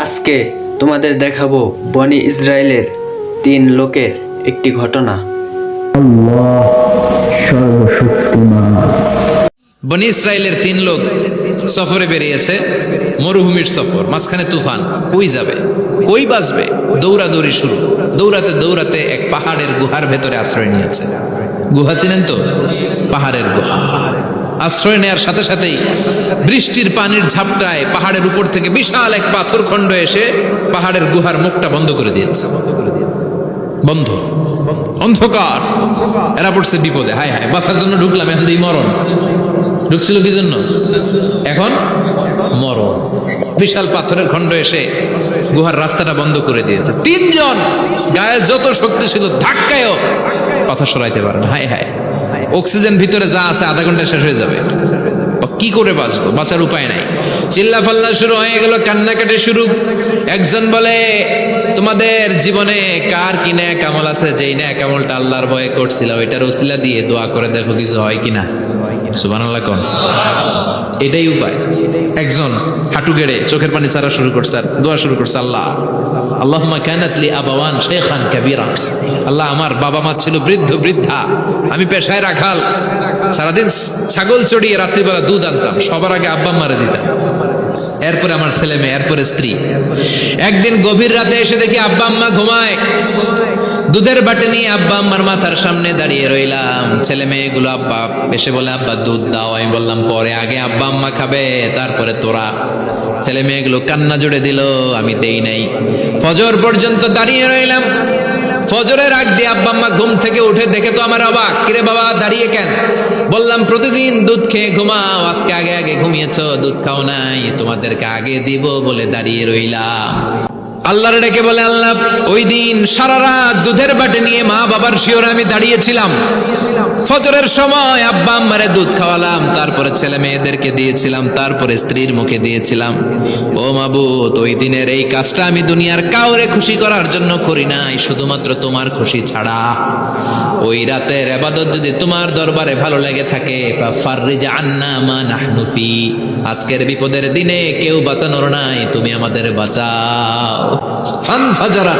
আজকে তোমাদের দেখাবো বনি ইসরায়েলের 3 লোকের একটি ঘটনা। আল্লাহ সর্বশক্তিমান। বনি ইসরায়েলের 3 লোক সফরে বেরিয়েছে, মরুভূমির সফর, মাঝখানে তুফান। কই যাবে, কই বাঁচবে? দৌড়াদৌড়ি শুরু। দৌড়াতে দৌড়াতে এক পাহাড়ের গুহার ভেতরে আশ্রয় নিয়েছে। গুহা চিনেন তো? পাহাড়ের গুহা। আশ্রয় নেওয়ার সাথে সাথেই বৃষ্টির পানির ঝাপটায় পাহাড়ের উপর থেকে বিশাল এক পাথর খণ্ড এসে পাহাড়ের গুহার মুখটা বন্ধ করে দিয়েছে। বন্ধ, অন্ধকার। এরা পড়ছে বিপদে। হায় হায়, বাঁচার জন্য ঢুকলাম, এখন এই মরণ। ঢুকছিল কি জন্য? এখন মরণ। বিশাল পাথরের খণ্ড এসে গুহার রাস্তাটা বন্ধ করে দিয়েছে। 3 জন গায়ের যত শক্তি ছিল ধাক্কায়ও পাথর সরাইতে পারে না। হায় হায়, অক্সিজেন ভিতরে যা আছে আধা ঘন্টা শেষ হয়ে যাবে। কি করে বাঁচবো? বাঁচার উপায় নাই। চিল্লা ফাল্লা শুরু হয়ে গেল, কান্নাকাটি শুরু। একজন বলে, তোমাদের জীবনে কার কি ন্যাক আমল আছে, যেই ন্যাক আমলটা আল্লাহর ভয়ে করছিল ওইটার ওসিলা দিয়ে দোয়া করে দেখো কিছু হয় কিনা। সুবহানাল্লাহ কোন। এটাই উপায়। একজন হাঁটু গেড়ে চোখের পানি ছাড়া শুরু করছে, আর দোয়া শুরু করছে, আল্লাহ আল্লাহুম্মা কানাত লি আবাওয়ান শাইখান কাবীরা। আল্লাহ, আমার বাবা মা ছিল বৃদ্ধ বৃদ্ধা, আমি পেশায় রাখাল, সারাদিন ছাগল চড়িয়ে রাত্রিবেলা দুধ আনতাম, সবার আগে আব্বা মারে দিতাম, এরপরে আমার ছেলে মেয়ে, এরপরে স্ত্রী। একদিন গভীর রাতে এসে দেখি আব্বা আম্মা ঘুমায়। দুধের বাটি নিয়ে আব্বা আম্মার মাথার সামনে দাঁড়িয়ে রইলাম। ছেলে মেয়েগুলো আব্বা এসে বলে, আব্বা দুধ দাও। আমি বললাম পরে, আগে আব্বা আম্মা খাবে, তারপরে তোরা। ছেলে মেয়েগুলো কান্না জুড়ে দিল, আমি দেই নাই। ফজর পর্যন্ত দাঁড়িয়ে রইলাম। ফজরের আগ দিয়ে আব্বা আম্মা ঘুম থেকে উঠে দেখে তো আমার অবাক। কিরে বাবা, দাঁড়িয়ে কেন? বললাম প্রতিদিন দুধ খেয়ে ঘুমাও, আজকে আগে আগে ঘুমিয়েছ, দুধ খাও নাই, তোমাদেরকে আগে দিব বলে দাঁড়িয়ে রইলাম। আল্লাহর ডেকে বলে, আল্লাহ ওই দিন সারা রাত দুধের বাটি নিয়ে মা বাবার শিওরে আমি দাঁড়িয়েছিলাম। ফজরের সময় আব্বা আম্মারে দুধ খাওয়ালাম, তারপরে ছেলে মেয়েদেরকে দিয়েছিলাম, তারপরে স্ত্রীর মুখে দিয়েছিলাম। ও মাবুদ, ওই দিনের এই কাজটা আমি দুনিয়ার কাউরে খুশি করার জন্য করি নাই, শুধুমাত্র তোমার খুশি ছাড়া। ওই রাতের ইবাদত যদি তোমার দরবারে ভালো লেগে থাকে, ফাফাররিজ আন্না মা নাহনু ফি। আজকের বিপদের দিনে কেউ বাঁচানোর নাই, তুমি আমাদের বাঁচাও। ফানফাজারা,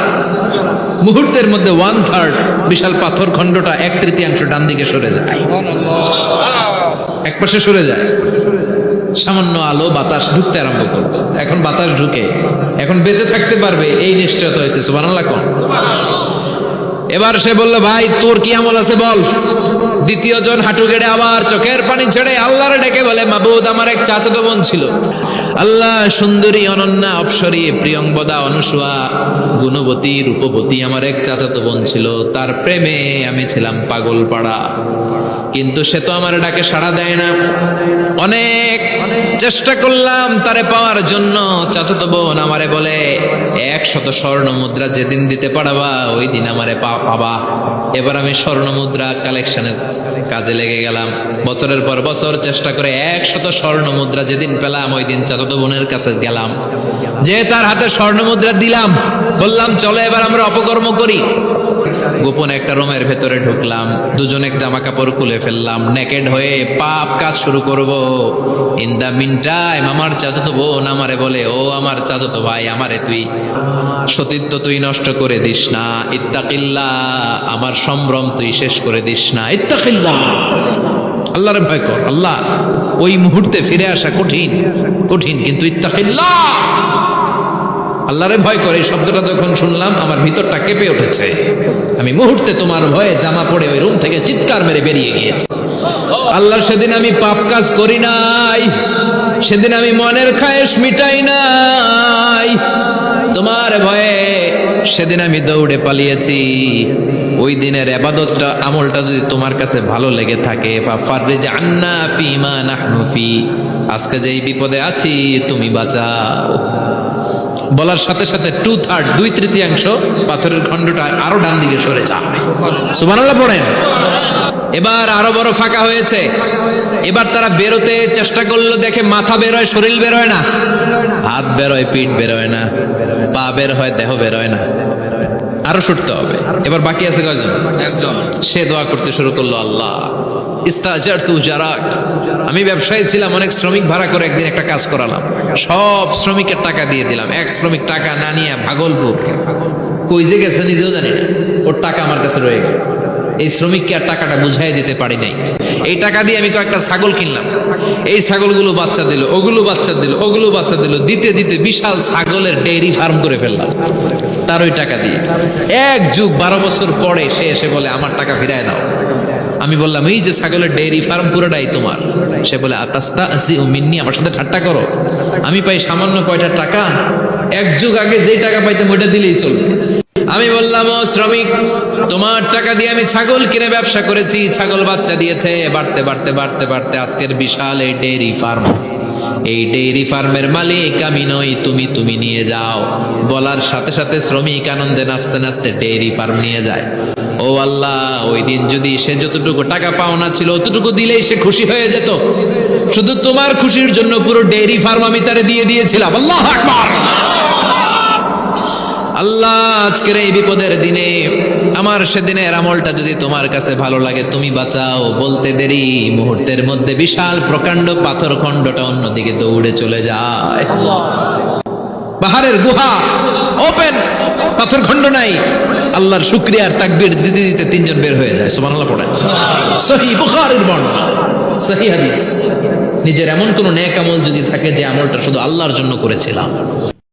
মুহূর্তের মধ্যে 1/3 বিশাল পাথর খণ্ডটা 1/3 ডান দিকে সরে যায়, এক পাশে সরে যায়। সামান্য আলো বাতাস ঢুকতে আরম্ভ করবে। এখন বাতাস ঢুকে, এখন বেঁচে থাকতে পারবে এই নিশ্চয়তা হয়েছে। সুবহানাল্লাহ কোন। এবার সে বলল, ভাই তোর কি আমল আছে বল। দ্বিতীয় জন হাঁটু গেড়ে আবার চোখের পানি ছেড়ে আল্লাহরে ডেকে বলে, মাবুদ আমার এক চাচাতো বোন ছিল। আল্লাহ, সুন্দরী, অনন্যা, অপসরী, প্রিয়ংবদা, অনুসুয়া, গুণবতী, রূপবতী আমার এক চাচাতো বোন ছিল। তার প্রেমে আমি ছিলাম পাগল পাড়া, কিন্তু সে তো আমার ডাকে সাড়া দেয় না। অনেক চেষ্টা করলাম তারে পাওয়ার জন্য। চাচাতো বোন আমারে বলে, 100 স্বর্ণ মুদ্রা যেদিন দিতে পারবা ওই দিন আমারে পাবা। এবার আমি স্বর্ণ মুদ্রা কালেকশনের কাজে লেগে গেলাম। বছরের পর বছর চেষ্টা করে 100 স্বর্ণ মুদ্রা যেদিন পেলাম ওই দিন চাচাতো বোনের কাছে গেলাম, যে তার হাতে স্বর্ণ মুদ্রা দিলাম। বললাম চলো এবার আমরা অপকর্ম করি। গোপন একটা রুমের ভেতরে ঢুকলাম, দুজনে জামা কাপড় খুলে ফেললাম, নেকেড হয়ে পাপ কাজ শুরু করব। ইন দা মিন টাইম আমার চাচাতো বোন আমারে বলে, ও আমার চাচাতো ভাই, আমারে তুই সতীত্ব তুই নষ্ট করে দিস না, ইত্তাকিল্লাহ, আমার সম্ভ্রম তুই শেষ করে দিস না, ইত্তাকিল্লাহ, আল্লাহরে ভয় কর। আল্লাহ, ওই মুহূর্তে ফিরে আসা কঠিন কঠিন, কিন্তু ইত্তাকিল্লাহ, আল্লাহরে ভয় করে। এই শব্দটা যখন শুনলাম আমার ভিতরটা কেঁপে উঠেছে। আমি মুহূর্তে তোমার ভয়ে জামা পড়ে ওই রুম থেকে চিৎকার মেরে বেরিয়ে গিয়েছি। আল্লাহ, সেদিন আমি পাপ কাজ করি নাই, সেদিন আমি মনের খায়েশ মিটাই নাই, তোমার ভয়ে সেদিন আমি দৌড়ে পালিয়েছি। ওই দিনের ইবাদতটা, আমলটা যদি তোমার কাছে ভালো লেগে থাকে, ফাফাররিজ আন্না ফিমা নাহনু ফি, আজকে যেই বিপদে আছি তুমি বাঁচাও। বলার সাথে সাথে 2/3 2/3 পাথরের খণ্ডটা আরো ডান দিকে সরে যায়। সুবহানাল্লাহ পড়েন। এবার আরো বড় ফাঁকা হয়েছে। এবার তারা বেরোতে চেষ্টা করলো, দেখে মাথা বেরোয়, শরীর বেরোয় না, হাত বেরোয়, পিঠ বেরোয় না, পা বের হয়, দেহ বেরোয় না। আরো ছুটতে হবে। এবার বাকি আছে কয়জন? একজন। সে দোয়া করতে শুরু করলো, আল্লাহ ইস্তাজারতু জারাক, আমি ব্যবসায়ী ছিলাম, অনেক শ্রমিক ভাড়া করে একদিন একটা কাজ করালাম, সব শ্রমিকের টাকা দিয়ে দিলাম। এক শ্রমিক টাকা না নিয়ে ভাগলপুর কই যে গেছে নিজেও জানি না, ওর টাকা আমার কাছে রয়ে গেল। এই শ্রমিককে আর টাকাটা বুঝাই দিতে পারি নাই। এই টাকা দিয়ে আমি কয়েকটা ছাগল কিনলাম, এই ছাগলগুলো বাচ্চা দিল, ওগুলো বাচ্চা দিল, ওগুলো বাচ্চা দিল, দিতে দিতে বিশাল ছাগলের ডেইরি ফার্ম করে ফেললাম তার ওই টাকা দিয়ে। এক যুগ 12 বছর পরে সে এসে বলে আমার টাকা ফিরায় দাও। আমি বললাম এই যে ছাগলের ডেইরি ফার্ম পুরোটাই তোমার। সে বলে আতাস্তা আজি মিন্নি, আমার সাথে ঠাট্টা করো? আমি পাই সামান্য কয়টা টাকা, এক যুগ আগে যেই টাকা পাইতাম ওইটা দিলেই চলবে। আমি বললাম ও শ্রমিক, তোমার টাকা দিয়ে আমি ছাগল কিনে ব্যবসা করেছি, ছাগল বাচ্চা দিয়েছে, বাড়তে বাড়তে বাড়তে বাড়তে আজকের বিশাল এই ডেইরি ফার্ম। এই ডেইরি ফার্মের মালিক আমি নই, তুমি নিয়ে যাও। বলার সাথে সাথে শ্রমিক আনন্দে নাচতে নাচতে ডেইরি ফার্ম নিয়ে যায়। ও আল্লাহ, ওই দিন যদি সে যতটুকু টাকা পাওনা ছিল অতটুকু দিলেই সে খুশি হয়ে যেত। শুধু তোমার খুশির জন্য পুরো ডেইরি ফার্ম আমি তারে দিয়ে দিয়েছিলাম। আল্লাহু আকবার। আল্লাহ, আজকের এই বিপদের দিনে আমার সেদিনের আমলটা যদি তোমার কাছে ভালো লাগে তুমি বাঁচাও। বলতে দেরি, মুহূর্তের মধ্যে বিশাল প্রকাণ্ড পাথর খণ্ডটা অন্যদিকে দৌড়ে চলে যায়। পাহাড়ের গুহা ওপেন, পাথর খণ্ড নাই। আল্লাহর শুকরিয়ার তাকবীর দিতে দিতে 3 জন বের হয়ে যায়। সুবহানাল্লাহ পড়েন। সহিহ বুখারীর বর্ণনা, সহিহ হাদিস। নিজের এমন কোন নেক আমল যদি থাকে যে আমলটা শুধু আল্লাহর জন্য করেছিলাম,